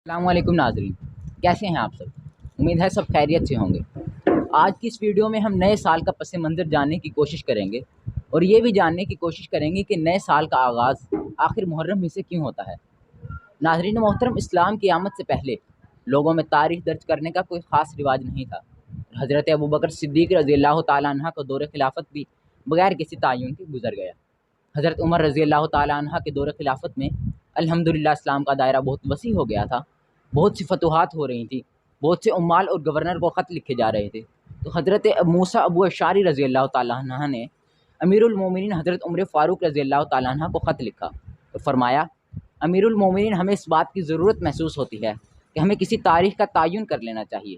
السلام علیکم ناظرین، کیسے ہیں آپ سب؟ امید ہے سب خیریت سے ہوں گے۔ آج کی اس ویڈیو میں ہم نئے سال کا پس منظر جاننے کی کوشش کریں گے اور یہ بھی جاننے کی کوشش کریں گے کہ نئے سال کا آغاز آخر محرم ہی سے کیوں ہوتا ہے۔ ناظرین محترم، اسلام کی آمد سے پہلے لوگوں میں تاریخ درج کرنے کا کوئی خاص رواج نہیں تھا۔ حضرت ابوبکر صدیق رضی اللہ تعالیٰ عنہ کو دور خلافت بھی بغیر کسی تعین کے گزر گیا۔ حضرت عمر رضی اللہ تعالیٰ عنہ کے دور خلافت میں الحمدللہ اسلام کا دائرہ بہت وسیع ہو گیا تھا، بہت سی فتوحات ہو رہی تھیں، بہت سے عمال اور گورنر کو خط لکھے جا رہے تھے۔ تو حضرت موسیٰ ابو اشعری رضی اللہ تعالیٰ عنہ نے امیر المومنین حضرت عمر فاروق رضی اللہ تعالیٰ عنہ کو خط لکھا اور فرمایا، امیر المومنین، ہمیں اس بات کی ضرورت محسوس ہوتی ہے کہ ہمیں کسی تاریخ کا تعین کر لینا چاہیے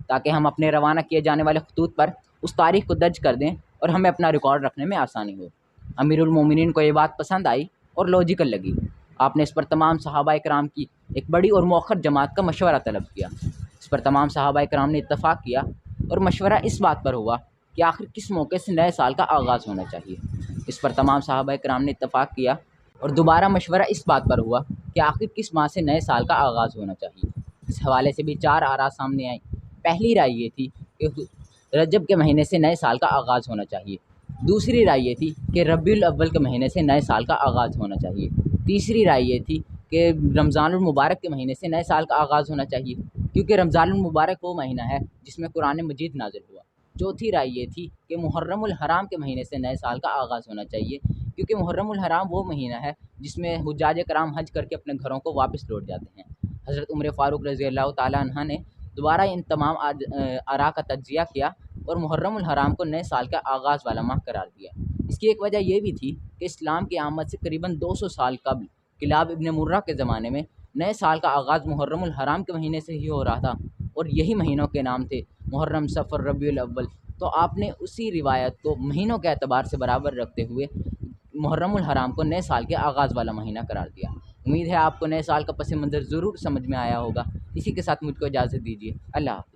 تاکہ ہم اپنے روانہ کیے جانے والے خطوط پر اس تاریخ کو درج کر دیں اور ہمیں اپنا ریکارڈ رکھنے میں آسانی ہو۔ امیر المومنین کو یہ بات پسند آئی اور لاجیکل لگی۔ آپ نے اس پر تمام صحابہ کرام کی ایک بڑی اور مؤخر جماعت کا مشورہ طلب کیا۔ اس پر تمام صحابہ کرام نے اتفاق کیا اور مشورہ اس بات پر ہوا کہ آخر کس موقع سے نئے سال کا آغاز ہونا چاہیے۔ اس پر تمام صحابہ کرام نے اتفاق کیا اور دوبارہ مشورہ اس بات پر ہوا کہ آخر کس ماہ سے نئے سال کا آغاز ہونا چاہیے۔ اس حوالے سے بھی چار آراء سامنے آئیں۔ پہلی رائے یہ تھی کہ رجب کے مہینے سے نئے سال کا آغاز ہونا چاہیے۔ دوسری رائے یہ تھی کہ ربیع الاول کے مہینے سے نئے سال کا آغاز ہونا چاہیے۔ تیسری رائے یہ تھی کہ رمضان المبارک کے مہینے سے نئے سال کا آغاز ہونا چاہیے، کیونکہ رمضان المبارک وہ مہینہ ہے جس میں قرآن مجید نازل ہوا۔ چوتھی رائے یہ تھی کہ محرم الحرام کے مہینے سے نئے سال کا آغاز ہونا چاہیے، کیونکہ محرم الحرام وہ مہینہ ہے جس میں حجاج کرام حج کر کے اپنے گھروں کو واپس لوٹ جاتے ہیں۔ حضرت عمر فاروق رضی اللہ تعالیٰ عنہ نے دوبارہ ان تمام آراء کا تجزیہ کیا اور محرم الحرام کو نئے سال کا آغاز والا ماہ قرار دیا۔ اس کی ایک وجہ یہ بھی تھی کہ اسلام کی آمد سے قریباً 200 سال قبل کلاب ابن مرہ کے زمانے میں نئے سال کا آغاز محرم الحرام کے مہینے سے ہی ہو رہا تھا اور یہی مہینوں کے نام تھے محرم، صفر، ربیع الاول۔ تو آپ نے اسی روایت کو مہینوں کے اعتبار سے برابر رکھتے ہوئے محرم الحرام کو نئے سال کے آغاز والا مہینہ قرار دیا۔ امید ہے آپ کو نئے سال کا پس منظر ضرور سمجھ میں آیا ہوگا۔ اسی کے ساتھ مجھ کو اجازت دیجیے۔ اللہ حافظ۔